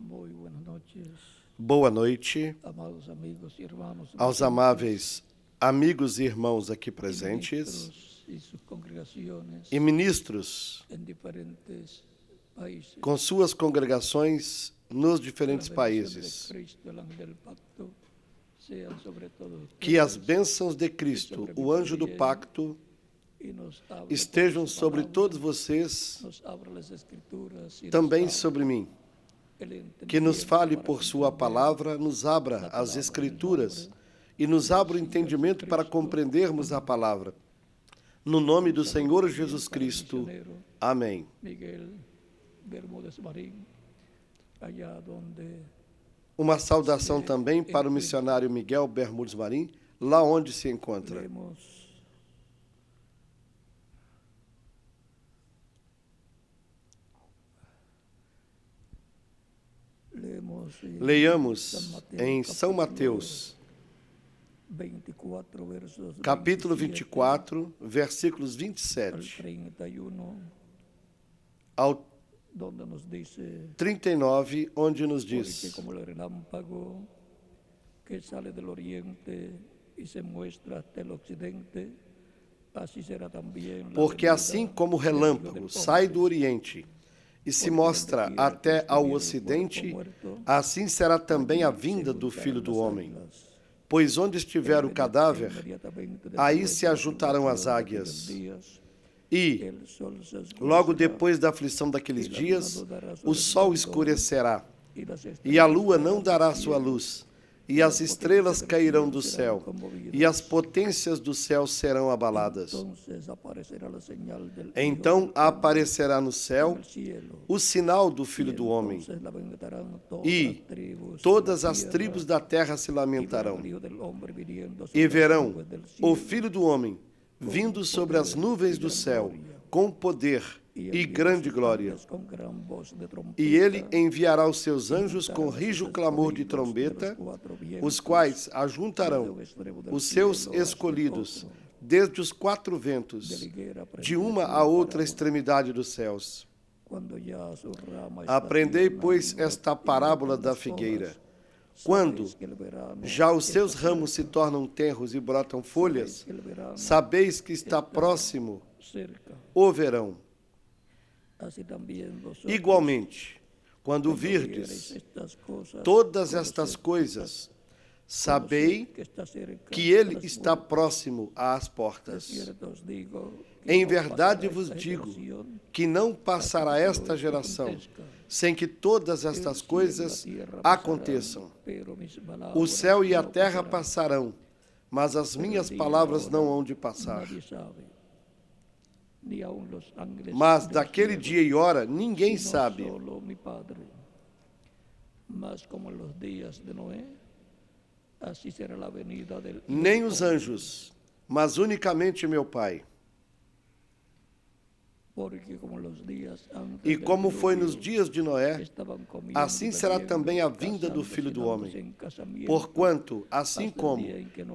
Muy buenas noches, Boa noite amados amigos y hermanos aos amáveis amigos e irmãos aqui presentes ministros y sus congregaciones e ministros en diferentes países. com suas congregações nos diferentes Que las bendiciones países. de Cristo, el ángel del pacto, sean sobre todos Que as ustedes bênçãos de Cristo, o anjo do pacto, y nos abra estejam por su sobre palabra, todos vocês, nos abra las escrituras y também nos abra sobre mim. el Que nos entendimiento fale para por sua comprender palavra, nos abra as Escrituras e nos abra o entendimento para compreendermos a palavra. No nome do Senhor Jesus Cristo. Amém. Miguel Bermúdez Marín, allá donde Uma saudação também para o missionário Miguel Bermúdez Marim, lá onde se encontra. Leiamos em São Mateus, capítulo 24, versículos 27 ao 39, onde nos diz: que sale del oriente y se muestra hasta el occidente, así será también la Porque venida assim como o del Hijo relâmpago del sai Hombre. do oriente e se mostra até ao ocidente, assim será também a vinda do Filho do Homem. Pois onde estiver o cadáver, aí se ajuntarão as águias. E, logo depois da aflição daqueles dias, o sol escurecerá, e a lua não dará sua luz, e as estrelas cairão do céu, e as potências do céu serão abaladas. Então aparecerá no céu o sinal do Filho do Homem, e todas as tribos da terra se lamentarão, e verão o Filho do Homem vindo sobre as nuvens do céu, com poder e grande glória. E ele enviará os seus anjos com rijo clamor de trombeta, os quais ajuntarão os seus escolhidos desde os quatro ventos, de uma a outra extremidade dos céus. Aprendei, pois, esta parábola da figueira. Quando já os seus ramos se tornam tenros e brotam folhas, sabeis que está próximo o verão. Igualmente, quando virdes todas estas coisas, sabei que ele está próximo às portas. Em verdade vos digo que não passará esta geração sem que todas estas coisas aconteçam. O céu e a terra passarão, mas as minhas palavras não hão de passar. Mas daquele dia e hora ninguém sabe. Nem os anjos, mas unicamente meu Pai. E como foi nos dias de Noé, assim será também a vinda do Filho do Homem. Porquanto, assim como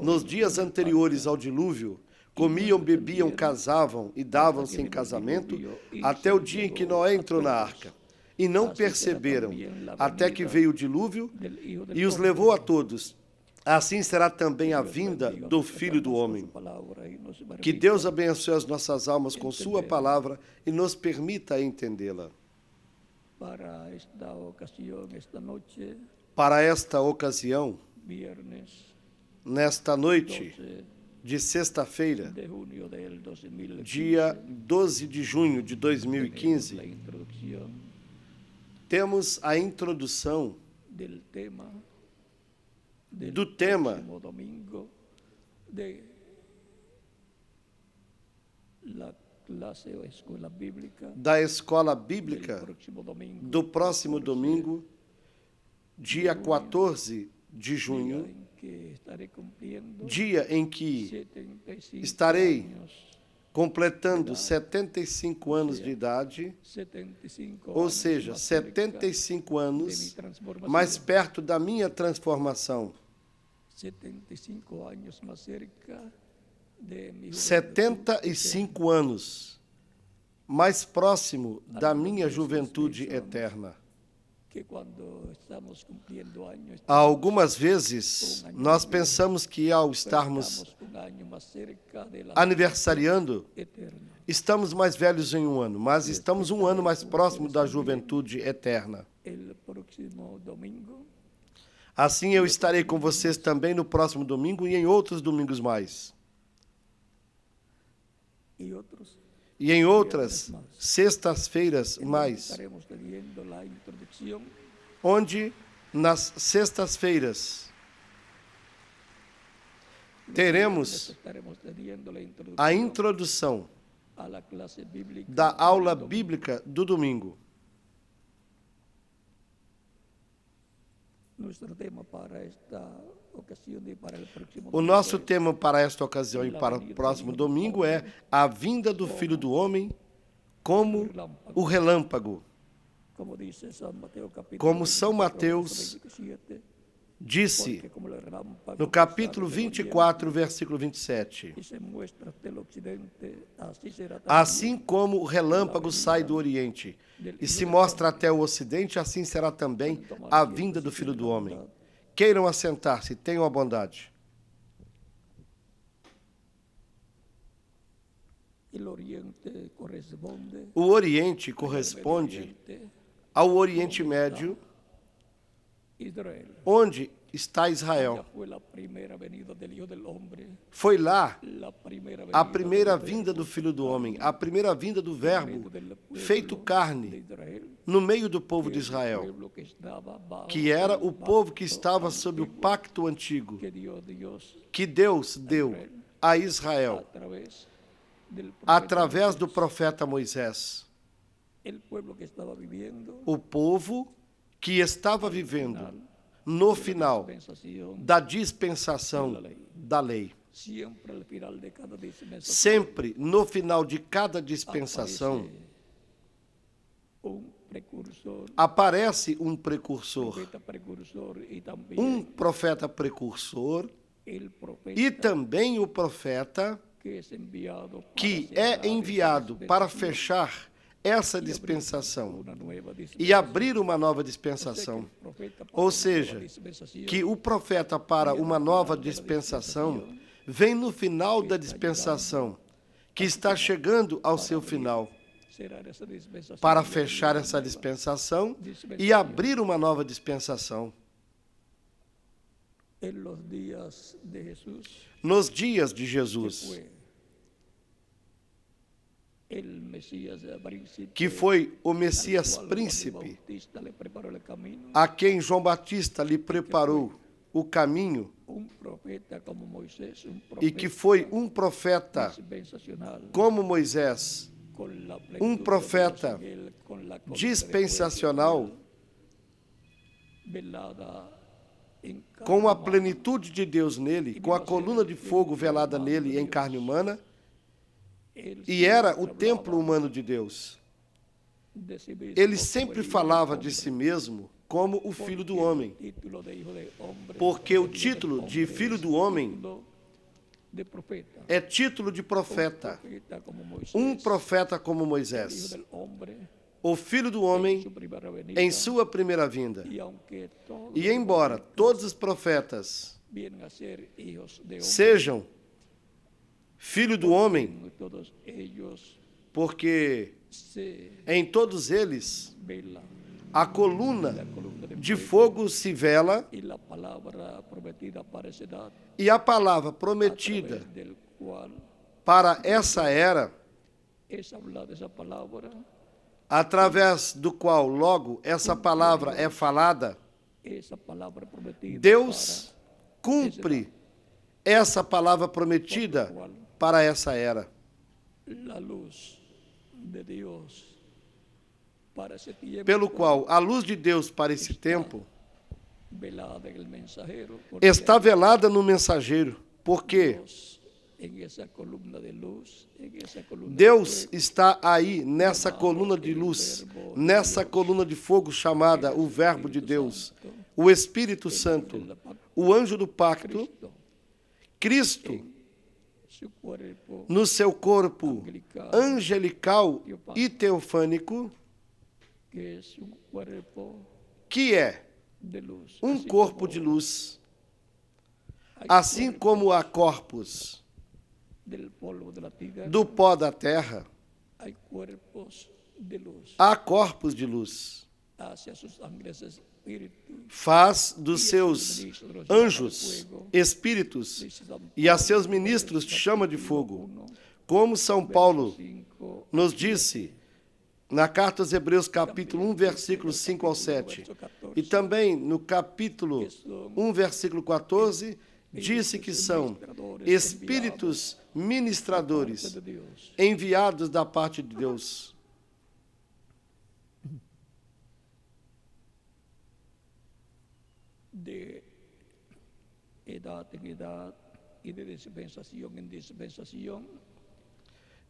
nos dias anteriores ao dilúvio, comiam, bebiam, casavam e davam-se em casamento, até o dia em que Noé entrou na arca. E não perceberam, até que veio o dilúvio e os levou a todos. Assim será também a vinda do Filho do Homem. Que Deus abençoe as nossas almas com sua palavra e nos permita entendê-la. Para esta ocasião, nesta noite de sexta-feira, dia 12 de junho de 2015, temos a introdução do tema da escola bíblica do próximo domingo, dia 14 de junho, dia em que estarei completando 75 anos de idade, ou seja, 75 anos mais perto da minha transformação. 75 anos mais próximo da minha juventude eterna. que quando estamos cumpriendo años, Algumas vezes, nós pensamos que ao estarmos estamos un año más cerca de la aniversariando, eterna. estamos mais velhos em um ano, mas estamos um ano mais próximo da juventude eterna. El próximo domingo Assim eu estarei com vocês também no próximo domingo e em outros domingos mais. y otros E em outras sextas-feiras mais, estaremos leyendo la introducción onde nas sextas-feiras teremos estaremos leyendo la a introducción introdução a la clase bíblica da aula bíblica do domingo. Nuestro tema para esta ocasión y para el próximo O domingo nosso es tema para esta ocasião e para o próximo domingo é a vinda do Filho do Homem como o relâmpago. como dice San Mateo capítulo Como São 24, Mateus verso 27, disse porque como el relámpago no que capítulo sale del 24, versículo 27. oriente y se muestra hasta el occidente, así será Assim como o relâmpago sai do Oriente e se mostra até o Ocidente, assim será também a vinda do Filho do Homem. Queiram assentar-se, tenham a bondade. el oriente corresponde O Oriente al corresponde Medio Oriente, ao Oriente Médio, Israel. onde está Ya Israel. fue la primera venida del Hijo del Hombre, Foi lá la primera a venida primeira del vinda Verbo do Filho do Homem, a primeira vinda do en Verbo medio del pueblo feito de carne Israel, no meio do povo de el Israel, pueblo que estaba bajo que era el o povo que pacto estava sob o antiguo pacto antigo, que dio Dios que Deus deu a Israel a través del profeta através do Moisés. profeta Moisés. El pueblo que estaba viviendo O povo que estava vivendo no final dispensación, da dispensação da lei. siempre al final de cada dispensación Sempre no final de cada dispensação un precursor, aparece um precursor, profeta precursor y también um profeta precursor el profeta e também o profeta que es enviado para que cerrar é enviado esa para dispensación fechar essa dispensação una nueva e dispensación. abrir uma nova O sea que dispensação. el profeta para Ou una seja, nueva dispensación que o profeta para uma nova dispensação vem no final da dispensação, que está chegando ao seu final, cerrar esa dispensación para y abrir fechar una essa nueva dispensação e abrir uma nova dispensação. en los días de Jesús Nos dias de que Jesus, fue el Mesías príncipe que foi o al Messias cual Juan el príncipe, Bautista le preparó el camino, a quem João Batista lhe preparou o caminho, un profeta como Moisés, un e que profeta foi um profeta dispensacional, como Moisés, con la plenitud de profeta Dios en él, con la corte de dispensacional, fuego velada en carne com a humana. plenitude de Deus nele, com a coluna de fogo velada nele em carne humana, Él e era siempre o templo hablaba humano de Deus. de sí mismo Ele como sempre el Hijo falava del de Hombre, si mesmo como o Filho do porque Homem, el título de Hijo del Hombre, porque o del Hijo título del de Hombre Filho es do Homem título de profeta. é título de profeta, Profeta como Moisés, um profeta como Hijo Moisés, del Hombre, o Filho do en Homem su primera venida, em sua primeira vinda. y aunque todos E los embora profetas todos os profetas vienen a ser hijos de hombre, sejam filho do homem, todos ellos porque se em todos eles velan a la coluna columna de fogo se vela y la palabra prometida para esa edad, e a palavra a prometida través del cual para essa era, es hablada esa palabra, através do qual logo essa palavra é falada, esa palabra prometida Deus cumpre essa palavra prometida para essa era. para la luz de Dios para ese tiempo, Pelo qual a luz de Deus para esse tempo velada en el mensajero, porque está velada no mensageiro, porque Dios en esa columna de luz, en esa columna de Deus fuego, está aí nessa coluna de luz, nessa coluna de fogo chamada o Verbo de Deus, o Espírito Santo, o anjo do pacto, Cristo, su cuerpo no seu corpo angelical e teofânico, que es un cuerpo que é de luz. um Así corpo como de luz, hay assim como há corpos del polvo de la tierra, do pó da terra, hay cuerpos de luz. há corpos de luz. Hacia sus ángeles espíritus Faz dos seus anjos espíritos e a seus ministros chama de fogo. Como São Paulo nos disse na carta aos Hebreus, capítulo 1, versículos 5 ao 7, e também no capítulo 1, versículo 14, disse que são espíritos ministradores de Dios. enviados da parte de Deus. De edad en edad y de dispensación en dispensación,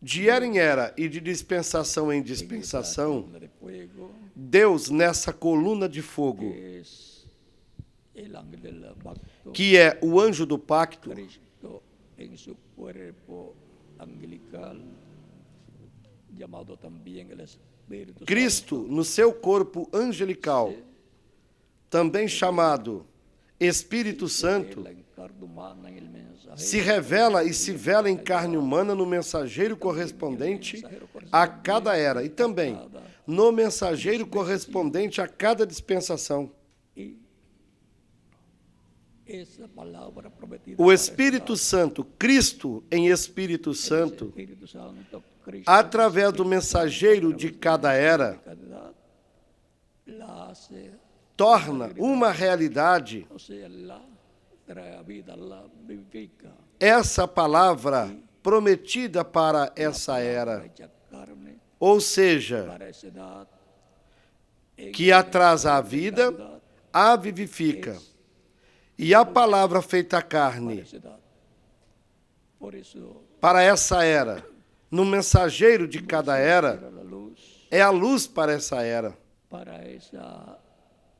De era em era e de dispensação em dispensação, columna de fuego, Deus, nessa coluna de fogo, que es el ángel del pacto, que é o anjo do pacto, Cristo en su cuerpo angelical, llamado también el Espíritu Cristo no seu corpo angelical, também chamado Espírito Santo, Santo, en carne humana en el mensajero, se revela e se vela em carne humana no mensageiro correspondente a cada era e também no mensageiro correspondente a cada dispensação. y esa palabra prometida O para Espírito Santo, Cristo em Espírito ese Santo, Espíritu Santo, Cristo, através do mensageiro de cada era, cada edad, la hace, torna uma realidade o sea, la trae a vida, la vivifica, essa palavra prometida para essa era. hecha carne Ou seja, para esa edad, en que a traz à vida, a vivifica. E a palavra feita carne esa edad. Por eso para essa era, no mensageiro de cada era, era la luz é a luz para essa era. para esa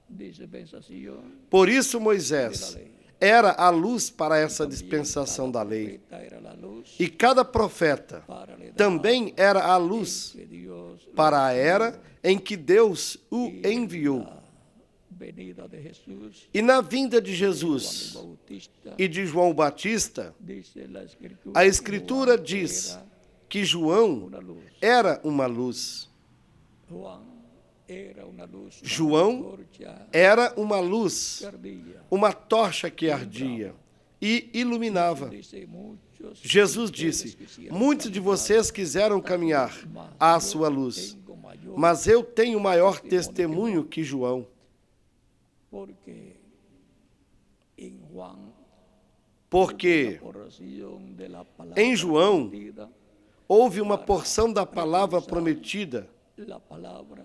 dispensación. Por isso Moisés era a luz para essa dispensação da lei. Era la luz E cada profeta para la edad também era a luz que Dios para a era em que Deus o enviou. venida de Jesús, E na vinda de Juan Jesus el Bautista, e de João Batista, dice la Escritura, a que Escritura Juan diz era que João una luz. era uma luz. Juan era una luz, una João antorcha era uma luz, que ardía. uma tocha que ardia e iluminava. Dice, muchos Jesus de disse: ustedes quisieron muitos de vocês quiseram caminhar à sua luz, tengo mayor, mas eu tenho maior testemunho que João, porque en Juan, porque porción de la palabra em João prometida, houve uma porção da palavra prometida la palabra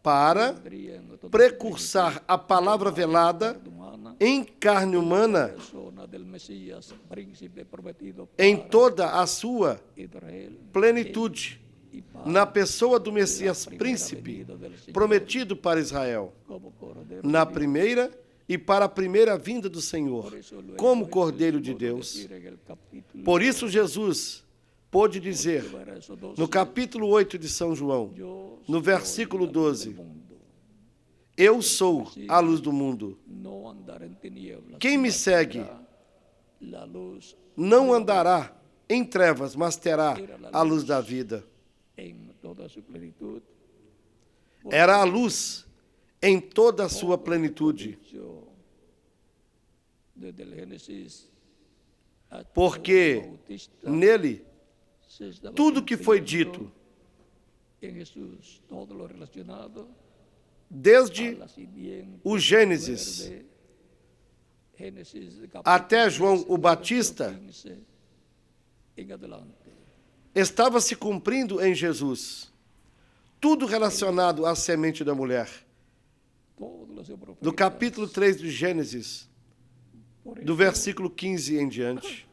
para vendría en todo precursar a palavra velada espíritu humana, em carne humana persona del Mesías, príncipe prometido em para toda a sua Israel plenitude, y para na pessoa do Messias la primera príncipe venida del Señor prometido para Israel, como Cordero na de Dios. primeira e para a primeira vinda do Senhor, Por eso luego como Jesús Cordeiro de pudo Deus. decir en el capítulo Por isso Jesus pôde dizer, verso 12, no capítulo 8 de São João, yo no soy versículo la luz 12, del mundo. eu sou a luz do mundo. No andar en tinieblas, Quem me mas segue tendrá la luz não andará em trevas, mas terá a luz da vida. en toda su plenitud. Era a luz em toda a sua plenitude, Yo, desde el Génesis hasta porque Juan el Bautista, nele se estaba tudo que foi cumpliendo dito, en Jesús, todo lo relacionado a desde la simiente o Gênesis verde, Génesis capítulo até João 13, o Batista, 15, en adelante. estava se cumprindo em Jesus. Tudo relacionado à semente da mulher. Todos los profetas, Do capítulo 3 de Gênesis, por do eso, versículo 15 em diante.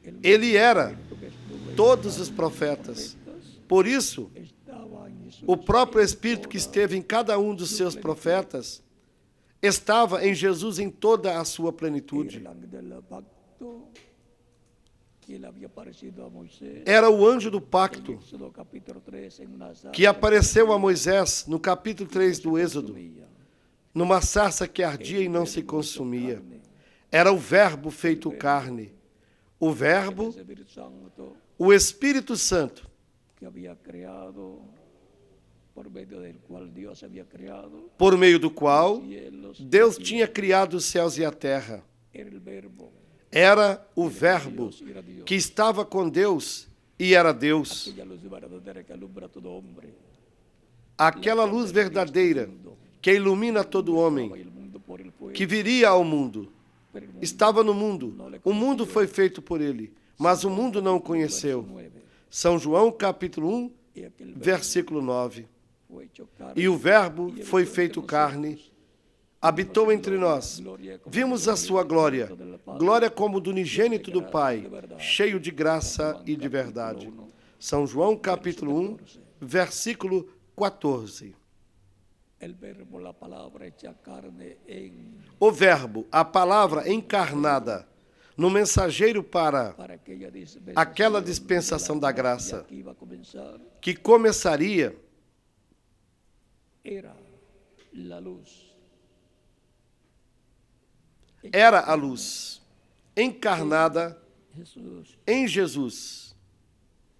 el Ele era Espíritu que estuvo en todos os profetas. profetas Por isso, estaba en Jesús, o próprio en Espírito que toda esteve em cada um dos seus profetas estava em Jesus em toda a sua plenitude. el ángel del pacto que ele havia aparecido a Moisés era o anjo do em pacto Éxodo capítulo 3 em uma sarça que apareceu a Moisés no capítulo 3 do Êxodo, consumia. numa sarça que ardia e não se consumia. Era o Verbo feito carne. O Verbo, Ese Espíritu Santo o Espírito Santo, que había creado, por medio del cual Dios había creado por meio do qual cielos, Deus tinha criado os céus e a terra. era el verbo, Era o Verbo Dios y era Dios. que estava com Deus e era Deus. Aquella luz verdadera que alumbra a todo hombre. Aquela luz verdadeira que ilumina todo homem, Y el mundo por él fue, que viria ao mundo, pero el mundo estava no mundo. O mundo foi feito por ele, mas o mundo não o conheceu. São João capítulo 1, y aquel verbo versículo 9. fue hecho carne, E o Verbo y él foi fue feito entre carne, nosotros. habitou entre nós. Vimos a sua glória, glória como do unigênito do Pai, cheio de graça e de verdade. São João capítulo 1, versículo 14. El verbo, la palabra hecha carne en O Verbo, a palavra encarnada, no mensageiro para aquela dispensação da graça, que iba a comenzar, que começaria, era la luz. era a luz, encarnada Jesús, em Jesus,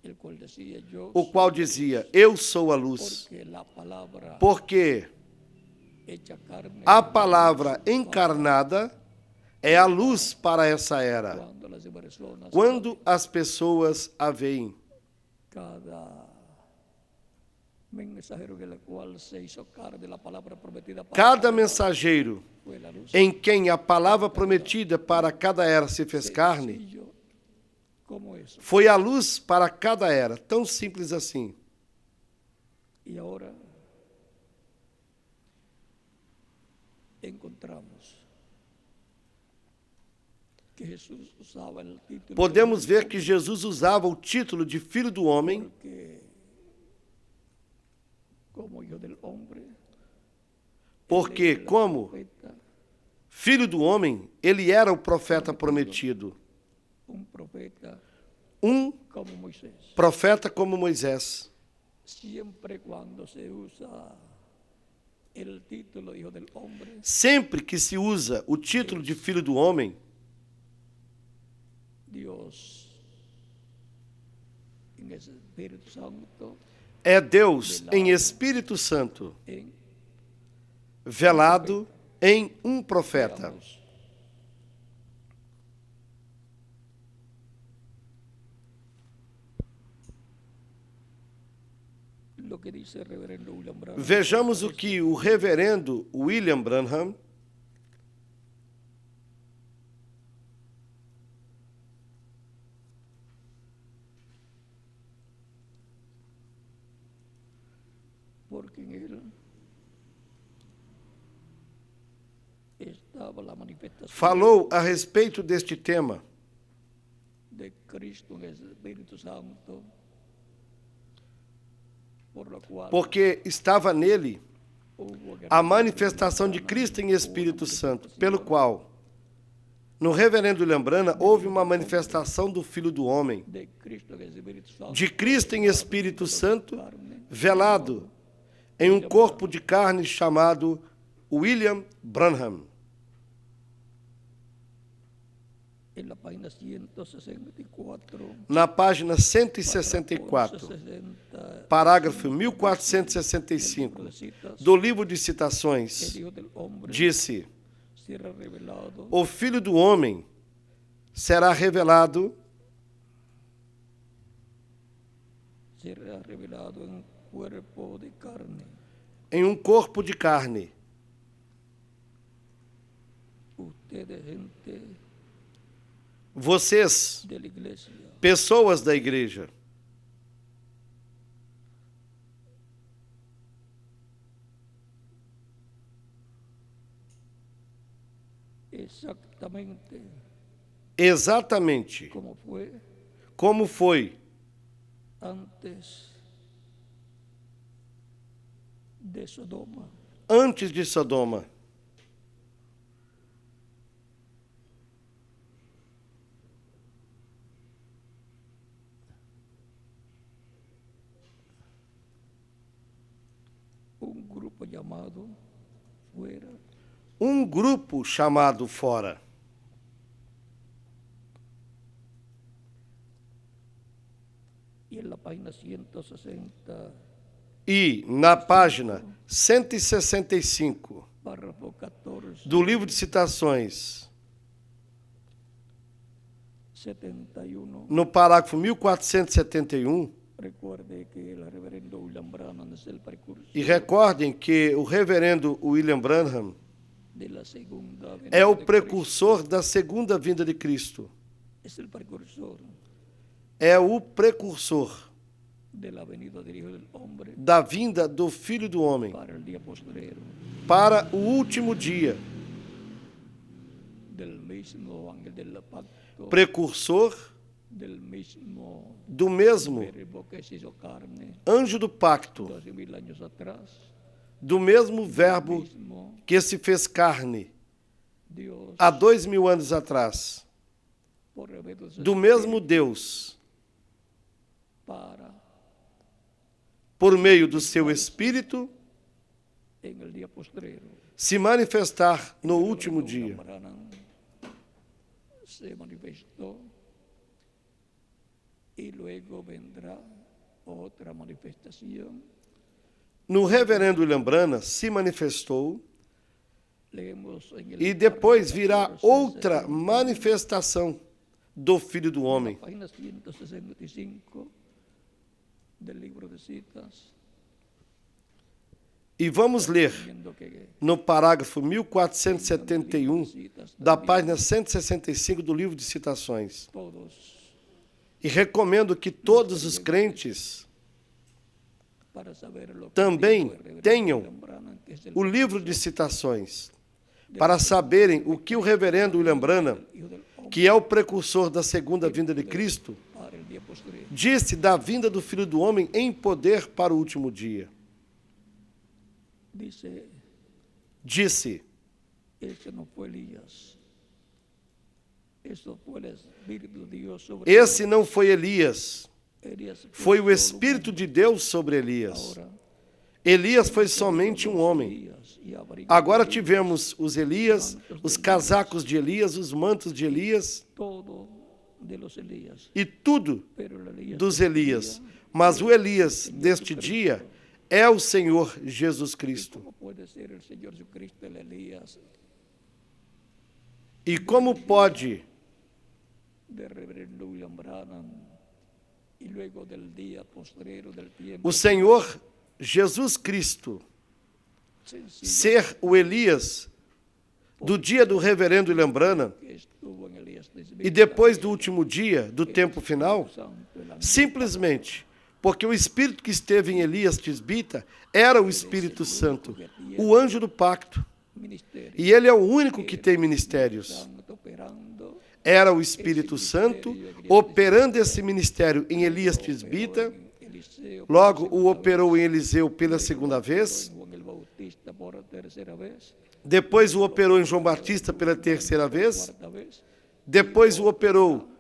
el cual decía yo, o qual dizia, eu sou a luz, porque la palabra porque hecha carne, a palavra encarnada é a luz para essa era, cuando las personas, quando as pessoas a veem. cada mensajero que el cual se hizo carne, la palabra prometida para Cada mensageiro fue la luz. em quem a palavra prometida para cada era se fez carne, Sencillo como eso. foi a luz para cada era, tão simples assim. Y ahora encontramos que Jesús usaba el título Podemos ver que Jesus usava o título de Filho do Homem, porque como hijo del hombre, porque, como profeta, Filho do Homem, ele era o profeta prometido. un profeta Um como Moisés. profeta como Moisés. Siempre cuando se usa el título de hijo del hombre, Sempre que se usa o título de Filho do Homem, Dios en el Espíritu Santo é Deus em Espírito Santo, en velado em um profeta. veamos, lo que dice el reverendo William Branham. Vejamos o que o reverendo William Branham Porque en él estaba la manifestación falou a respeito deste tema, de Cristo en el Espíritu Santo, por lo cual porque estava nele hubo que a manifestação de Cristo em Espírito Santo, pelo qual, no reverendo William Branham, houve uma manifestação do Filho do Homem, de Cristo en el Espíritu Santo, de Cristo em Espírito Santo, carne, velado em um corpo de carne chamado William Branham. en la página 164, Na página 164, 60, parágrafo 1465, de citas, do livro de el citações, Hijo del Hombre disse: será revelado o Filho do Homem será revelado en cuerpo de carne. em um corpo de carne. Ustedes, gente Vocês, de la iglesia, pessoas da igreja, exactamente exatamente como foi antes de Sodoma, antes de Sodoma, llamado fuera. Um grupo chamado fora. Y en la página 160, E na página 165 párrafo 14, do livro de citações, 71, no parágrafo 1471, recuerde que el reverendo William Branham es el precursor e recordem que o reverendo William Branham de la segunda venida é o de precursor da segunda vinda de Cristo. Cristo. Es el precursor É o precursor de la venida del Hijo del Hombre da vinda do Filho do Homem para el día postrero, para o último dia. del mismo ángel del pacto, Precursor del mismo do mesmo verbo que se hizo carne anjo do pacto, 2000 años atrás, do mesmo verbo mismo que se fez carne Dios há 2000 anos atrás, por medio de su do mesmo Deus, para por meio do seu Espírito, en el día postrero. se manifestar no último William dia. Branham se manifestó y luego vendrá otra manifestación. No reverendo William Branham se manifestou Leemos en el e depois párrafo virá 14, outra manifestação do Filho do Homem. página 165 del libro de citas, E vamos ler viendo que no parágrafo 1471 da página 165 do livro de citações. todos, E recomendo que todos os crentes para saber lo que também dijo el reverendo tenham William Branham, que es el o livro de citações, para saberem o que o reverendo William Branham, Hijo del Hombre que é o precursor da segunda vinda de Cristo, para el día postrero. disse da vinda do Filho do Homem em poder para o último dia. Disse, Disse, ese no fue Elías, eso fue el Espíritu de Dios sobre esse não foi Elias, Elías foi o solo Espírito de Deus sobre Elias. ahora, Elias foi somente um homem. Elías, y habrá Agora tivemos os Elias, os casacos de Elias, os mantos de Elias todo de los Elías, e tudo pero el Elías dos de este Elias. día, Mas o Elias deste dia é o Senhor Jesus Cristo. ¿cómo puede ser el Señor Jesucristo el Elías E como pode de reverendo William Branham y luego del día postrero del tiempo o Senhor Jesus Cristo sencillo ser o Elias do dia do reverendo William Branham que estuvo en Elías de e depois do último dia, do tempo final? Santo, el ángel Simplesmente porque o Espírito que esteve em Elias Tisbita era o Espírito Santo, o anjo do pacto. ministerio E ele é o único que tem ministérios. Santo operando Era o Espírito Santo operando esse ministério em Elias Tisbita, en Eliseo logo o operou em Eliseu pela segunda vez, en Juan el Bautista por tercera vez, depois o operou em João Batista pela terceira vez, cuarta vez, depois o operou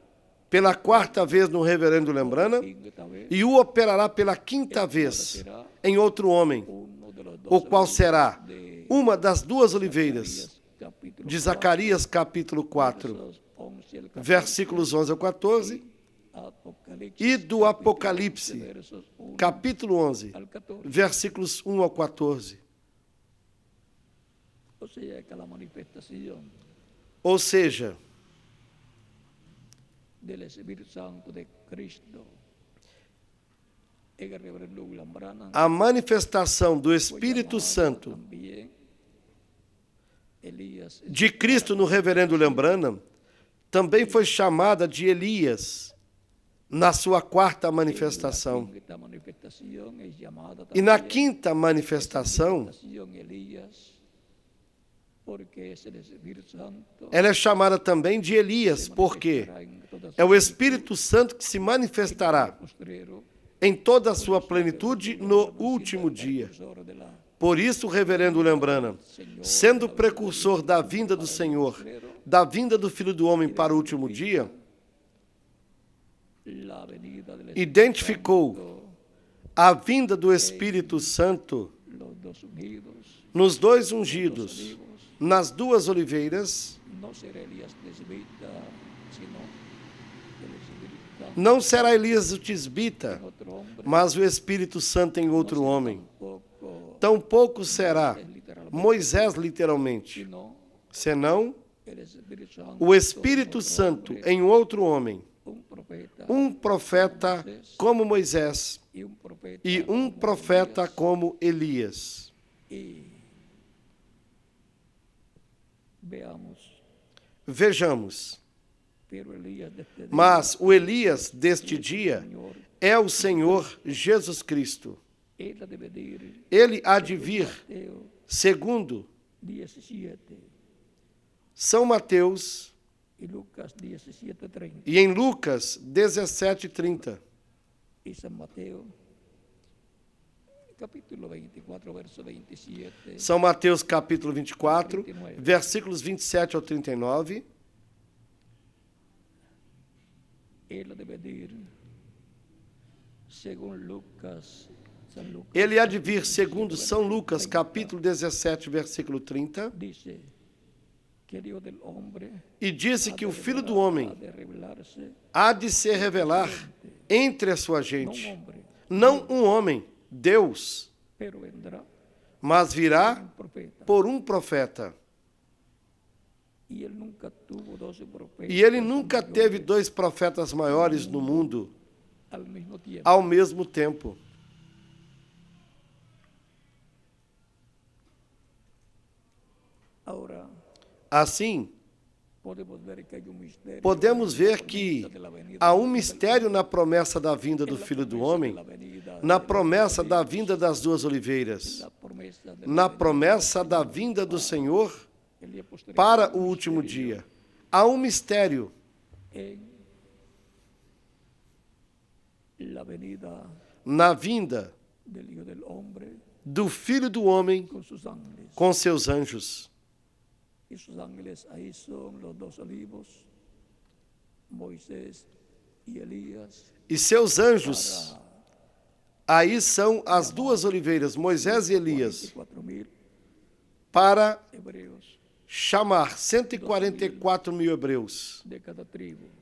pela quarta vez no reverendo Lembrana quinta vez, e o operará pela quinta vez em outro homem, uno de los o 12 qual será de uma das duas oliveiras capítulo de Zacarias capítulo 4, versos 11 al 14, versículos 11 a 14, Apocalipse, e do Apocalipse, versos 1 capítulo 11, al 14. versículos 1 ao 14. O sea que la manifestación Ou seja, del Espíritu Santo de Cristo en el reverendo William Branham a manifestação do fue Espírito llamado Santo también Elías en de Cristo no reverendo Lembrana também foi chamada de Elias na sua quarta manifestação. esta manifestación es llamada E na también quinta manifestação, manifestación Elías porque es el Espíritu Santo ela é chamada também de Elias, porque é o Espírito Santo que se manifestará postrero em toda a sua plenitude no último dia. de la Por isso, o reverendo Lembrana, sendo precursor da vinda do Senhor, da vinda do Filho do Homem para o último dia, la venida del Espíritu identificou Santo, a vinda do Espírito Santo los dos unidos nos dois ungidos, nas duas oliveiras, não será Elias o tisbita, mas o Espírito Santo em outro homem. Tampouco será Moisés, literalmente, senão o Espírito Santo em outro homem. Um profeta como Moisés e um profeta como Elias. Vejamos. Mas o Elias deste dia é o Senhor Jesus Cristo. Ele há de vir, segundo São Mateus e em Lucas 17:30. São Mateus capítulo 24, versículos 27 ao 39. Ele há de vir segundo São Lucas, capítulo 17, versículo 30, e disse que o Filho do Homem há de se revelar entre a sua gente. Não um homem, Deus, mas virá por um profeta. E ele nunca teve 2 profetas maiores no mundo ao mesmo tempo. Assim, podemos ver que há um mistério na promessa da vinda do Filho do Homem, na promessa da vinda das duas oliveiras, na promessa da vinda do Senhor para o último dia. Há um mistério na vinda do Filho do Homem com seus anjos. E seus anjos, aí são as duas oliveiras, Moisés e Elias, para chamar 144 mil hebreus,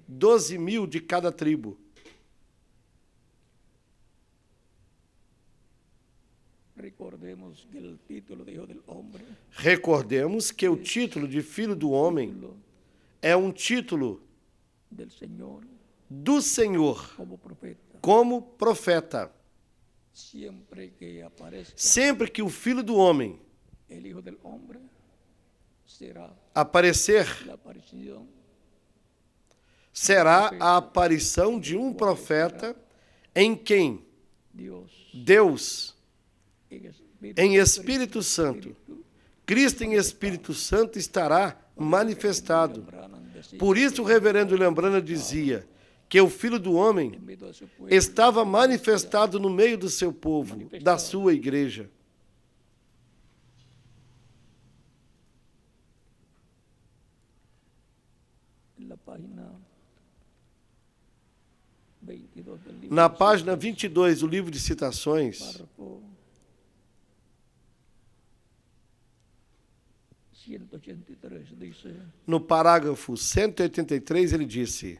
12 mil de cada tribo. Recordemos que o título de Filho do Homem é um título do Senhor como profeta. Sempre que o Filho do Homem aparecer, será a aparição de um profeta em quem Deus, em Espírito Santo, Cristo em Espírito Santo estará manifestado. Por isso o reverendo Lembrana dizia que o Filho do Homem estava manifestado no meio do seu povo, da sua igreja. Na página 22 do livro de citações, no parágrafo 183, ele disse: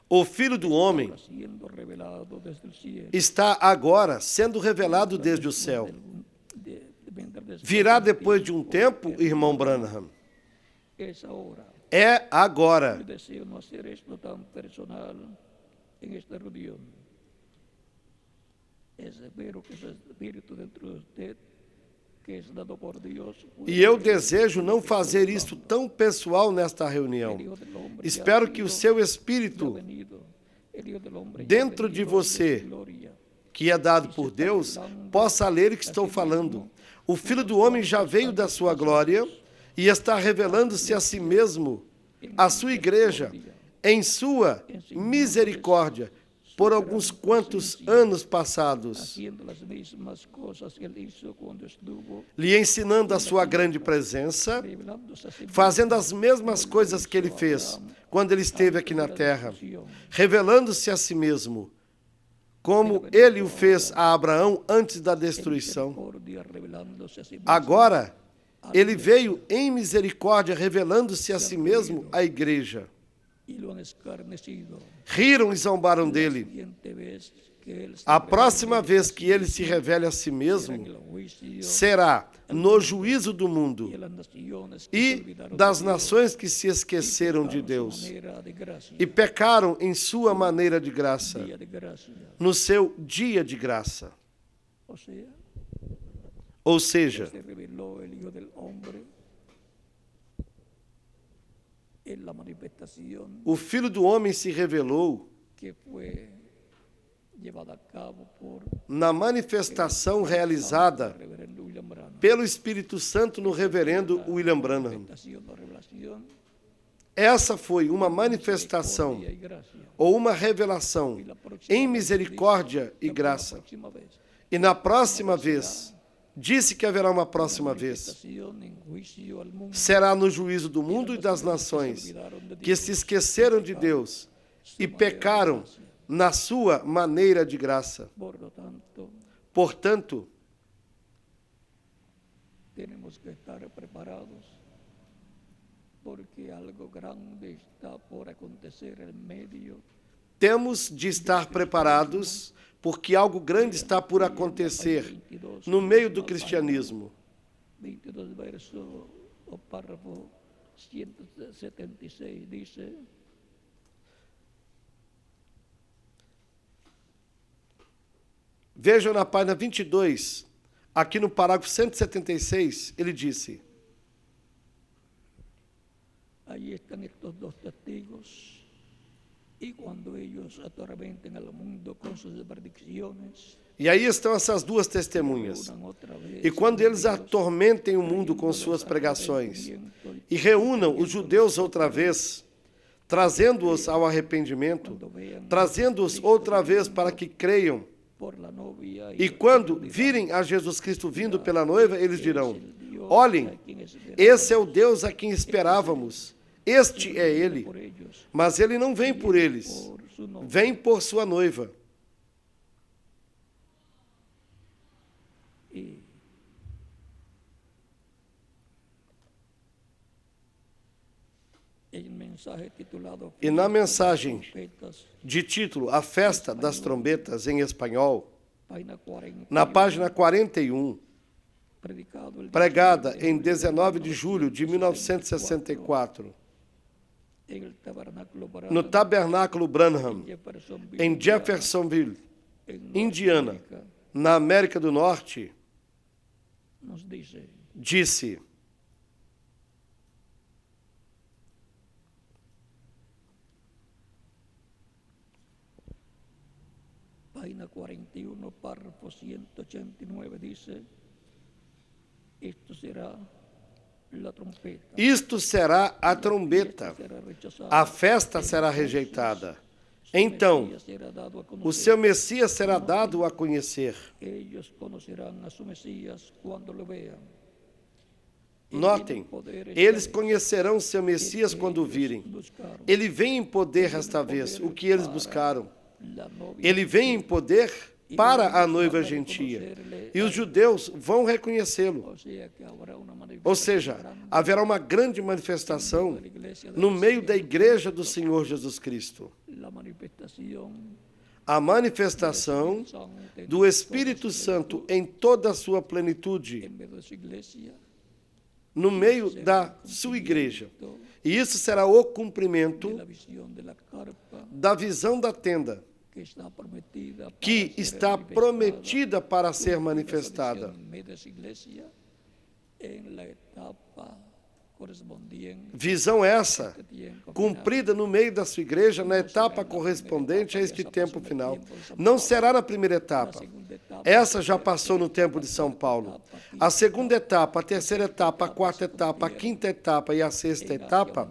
o Filho do Homem está agora sendo revelado desde o céu. Virá depois de um tempo, irmão Branham. É agora. E eu desejo não fazer isso tão pessoal nesta reunião. Espero que o seu Espírito, dentro de você, que é dado por Deus, possa ler o que estou falando. O Filho do Homem já veio da sua glória e está revelando-se a si mesmo, a sua igreja, em sua misericórdia, por alguns quantos anos passados, haciendo las mismas cosas que él hizo cuando estuvo lhe ensinando a sua grande presença, revelándose a sí mismo, fazendo as mesmas coisas que ele fez quando ele esteve aqui na terra, revelando-se a si mesmo, como ele o fez a Abraão antes da destruição. misericordia, revelándose a sí mismo. Agora, ele veio em misericórdia, revelando-se a si mesmo à igreja. Y lo han escarnecido. Riram e zombaram dele. Siguiente vez que él se A próxima revele vez a que sí ele se revele a si mismo, mesmo, en el juicio, será no juízo do mundo y las naciones que se e olvidaron das de Dios, nações que se esqueceram de su Deus manera de gracia, e pecaram em sua maneira de graça, día de gracia. no seu dia de graça. O sea, Ou seja, se reveló el Hijo del Hombre en la manifestación o Filho do Homem se revelou que fue llevada a cabo por na manifestação realizada el reverendo William Branham. pelo Espírito Santo no reverendo William Branham. Manifestación o revelación, Essa foi uma manifestação misericordia y gracia. ou uma revelação Y la próxima em vez misericórdia dice e que graça. la próxima vez, E na próxima vez, disse que haverá uma próxima vez. manifestación en juicio al mundo, Será no juízo do mundo e das nações que se esqueceram de Deus e pecaram na sua maneira de graça. por lo tanto, Portanto, tenemos que estar preparados porque algo grande está por acontecer en medio temos de estar preparados porque algo grande está por acontecer no meio do cristianismo. 22 verso o párrafo 176 dice: Vejam na página 22, aqui no parágrafo 176, ele disse: ahí están estos dos testigos, y cuando ellos atormenten al mundo con sus predicciones, E aí estão essas duas testemunhas. reúnan otra vez E quando eles atormentem o mundo com suas pregações e reúnam os judeus outra vez, trazendo-os ao arrependimento, trazendo-os outra vez para que creiam, por la novia e quando virem a Jesus Cristo vindo pela noiva, eles dirão: olhem, esse é o Deus a quem esperávamos, este é ele. por ellos, Mas ele não vem por eles, por su nombre. vem por sua noiva. Y el mensaje titulado E na mensagem Trompetas, de título A Festa das Trombetas em espanhol, página 40, na página 41, predicado el pregada em 19 de julho de 1964, en el tabernáculo Branham, no Tabernáculo Branham, Jeffersonville, em Jeffersonville, en Indiana, Norteamérica, na América do Norte, nos dice: disse: página 41, párrafo 189, dice: esto será la trompeta. isto será a trombeta, Será rechazada. a festa será rejeitada. Então, Será dado a o conocer. seu Messias será dado a conhecer. Ellos conocerán a su Mesías cuando lo vean. Notem, eles conhecerão seu Messias quando o virem. Ele vem em poder esta vez, o que eles buscaram. Ele vem em poder para a noiva gentia. E os judeus vão reconhecê-lo. Ou seja, haverá uma grande manifestação no meio da igreja do Senhor Jesus Cristo. A manifestação do Espírito Santo em toda a sua plenitude no meio da sua igreja. E isso será o cumprimento da visão da tenda que está prometida para ser manifestada. Visão essa, cumprida no meio da sua igreja, na etapa correspondente a este tempo final. Não será na primeira etapa. Essa já passou no tempo de São Paulo. A segunda etapa, a terceira etapa, a quarta etapa, a quinta etapa e a sexta etapa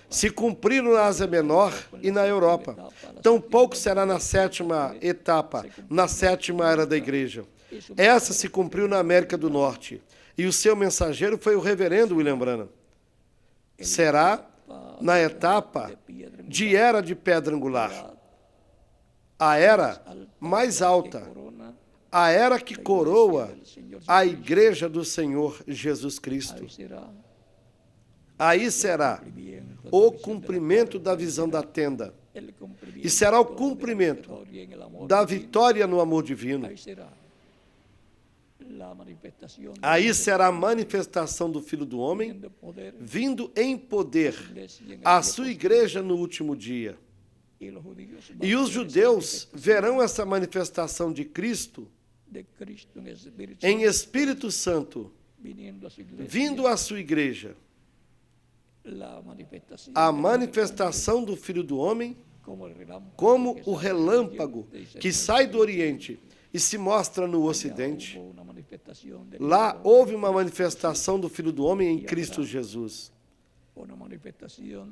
se cumpriram na Ásia Menor e na Europa. Tampouco será na sétima etapa, na sétima era da igreja. Essa se cumpriu na América do Norte. E o seu mensageiro foi o reverendo William Branham. Será na etapa de era de pedra angular. A era mais alta. A era que coroa a igreja do Senhor Jesus Cristo. Aí será o cumprimento da visão da tenda. E será o cumprimento da vitória no amor divino. Aí será a manifestação do Filho do Homem, vindo em poder à sua igreja no último dia. E os judeus verão essa manifestação de Cristo em Espírito Santo, vindo à sua igreja. A manifestação do Filho do Homem, como o relâmpago que sai do Oriente e se mostra no Ocidente. Lá houve uma manifestação do Filho do Homem em Cristo Jesus.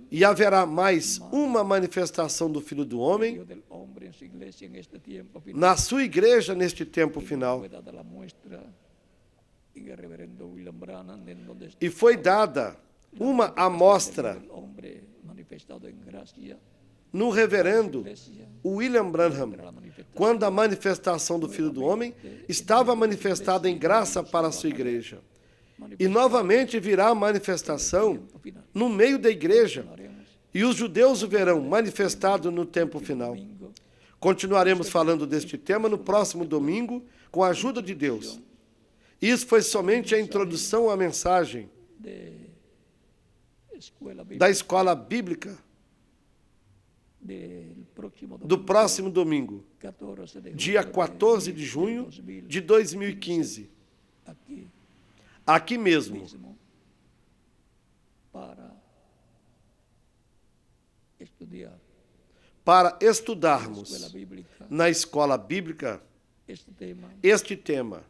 E haverá mais uma manifestação do Filho do Homem na sua igreja neste tempo final. E foi dada uma amostra no reverendo William Branham, quando a manifestação do Filho do Homem estava manifestada em graça para a sua igreja. E novamente virá a manifestação no meio da igreja, e os judeus o verão manifestado no tempo final. Continuaremos falando deste tema no próximo domingo, com a ajuda de Deus. Isso foi somente a introdução à mensagem da escola bíblica do próximo domingo, dia 14 de junho de 2015. Aqui mesmo, para estudarmos na escola bíblica este tema,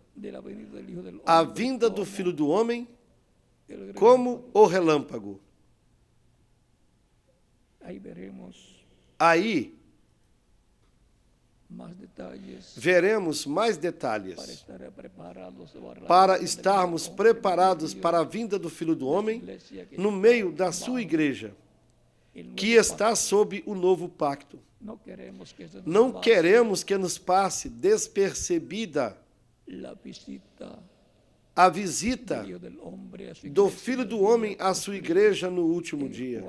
a vinda do Filho do Homem como o relâmpago. Aí veremos mais detalhes para estarmos preparados para a vinda do Filho do Homem no meio da sua igreja, que está sob o novo pacto. Não queremos que nos passe despercebida a visita do Filho do Homem à sua igreja no último dia,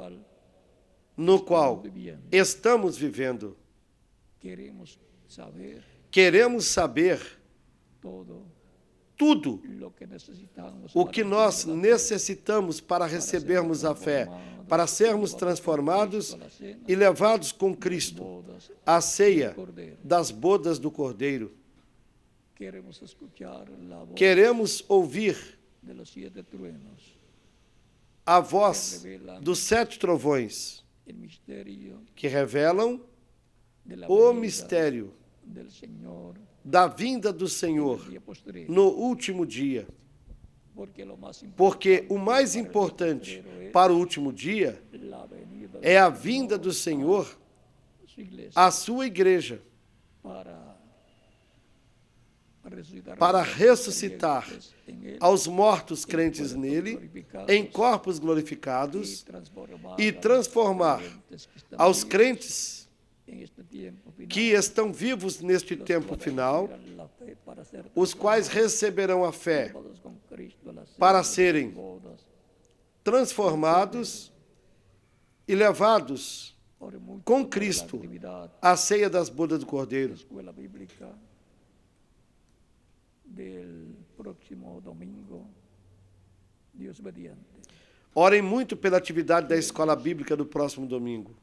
no qual estamos vivendo. Queremos saber tudo o que nós necessitamos para recebermos a fé, para sermos transformados e levados com Cristo à ceia das bodas do Cordeiro. Queremos ouvir a voz dos 7 trovões que revelam o mistério da vinda do Senhor no último dia. Porque o mais importante para o último dia é a vinda do Senhor à sua igreja para ressuscitar aos mortos crentes nele em corpos glorificados e transformar aos crentes que estão vivos neste tempo final, os quais receberão a fé para serem transformados e levados com Cristo à ceia das bodas do Cordeiro. Orem muito pela atividade da escola bíblica do próximo domingo.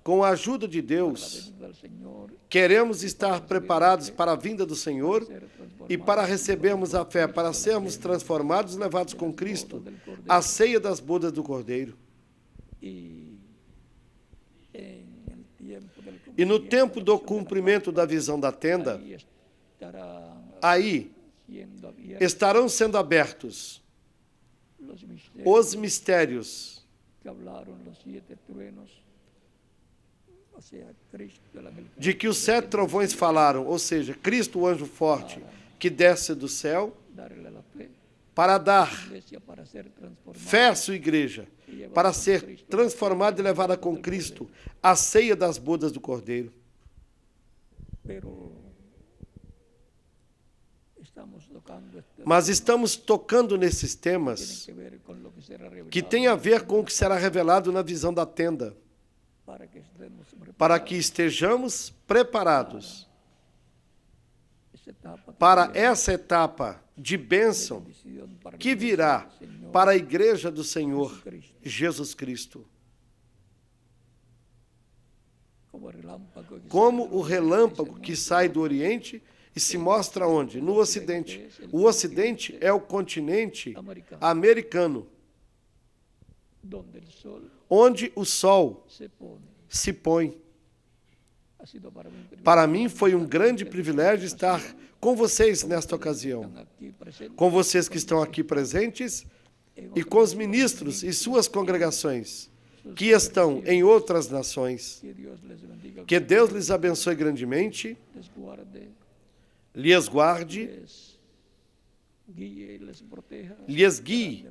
Com a ajuda de Deus, queremos estar preparados para a vinda do Senhor e para recebermos a fé, para sermos transformados e levados com Cristo à ceia das bodas do Cordeiro. E no tempo do cumprimento da visão da tenda, aí estarão sendo abertos os mistérios de que os 7 trovões falaram, ou seja, Cristo, o anjo forte, que desce do céu, para dar fé à sua igreja, para ser transformada e levada com Cristo à ceia das bodas do Cordeiro. Mas estamos tocando nesses temas que têm a ver com o que será revelado na visão da tenda, para que estejamos preparados para essa etapa de bênção que virá para a igreja do Senhor Jesus Cristo. Como o relâmpago que sai do Oriente e se mostra onde? No Ocidente. O Ocidente é o continente americano, onde o sol se põe. Para mim foi um grande privilégio estar com vocês nesta ocasião, com vocês que estão aqui presentes e com os ministros e suas congregações que estão em outras nações. Que Deus lhes abençoe grandemente, lhes guarde, lhes guie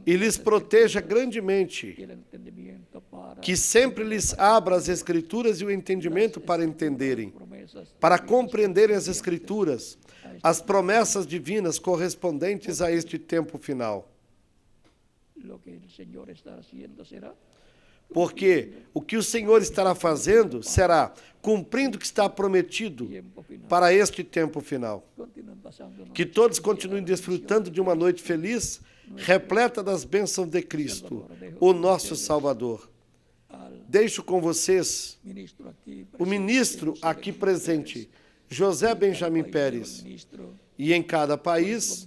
e lhes proteja grandemente, que sempre lhes abra as Escrituras e o entendimento para entenderem, para compreenderem as Escrituras, as promessas divinas correspondentes a este tempo final. Porque o que o Senhor estará fazendo será cumprindo o que está prometido para este tempo final. Que todos continuem desfrutando de uma noite feliz, repleta das bênçãos de Cristo, o nosso Salvador. Deixo com vocês o ministro aqui presente, José Benjamin Pérez, e em cada país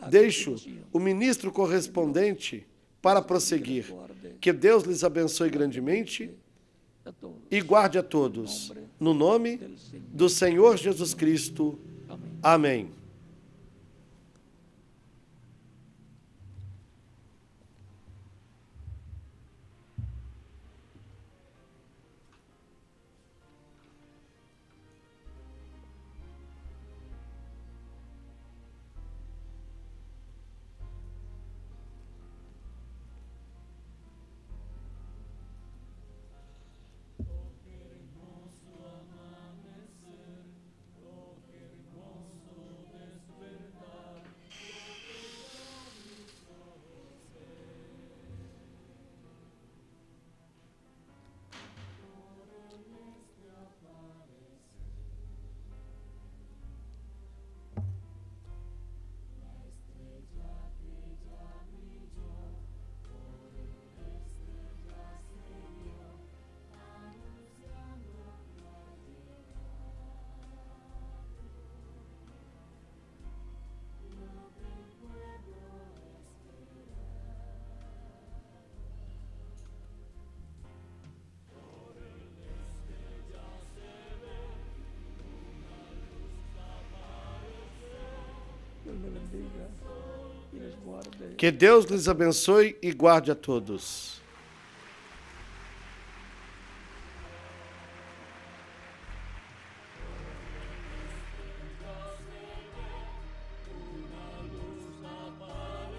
deixo o ministro correspondente para prosseguir. Que Deus lhes abençoe grandemente e guarde a todos. No nome do Senhor Jesus Cristo. Amém. Que Deus lhes abençoe e guarde a todos.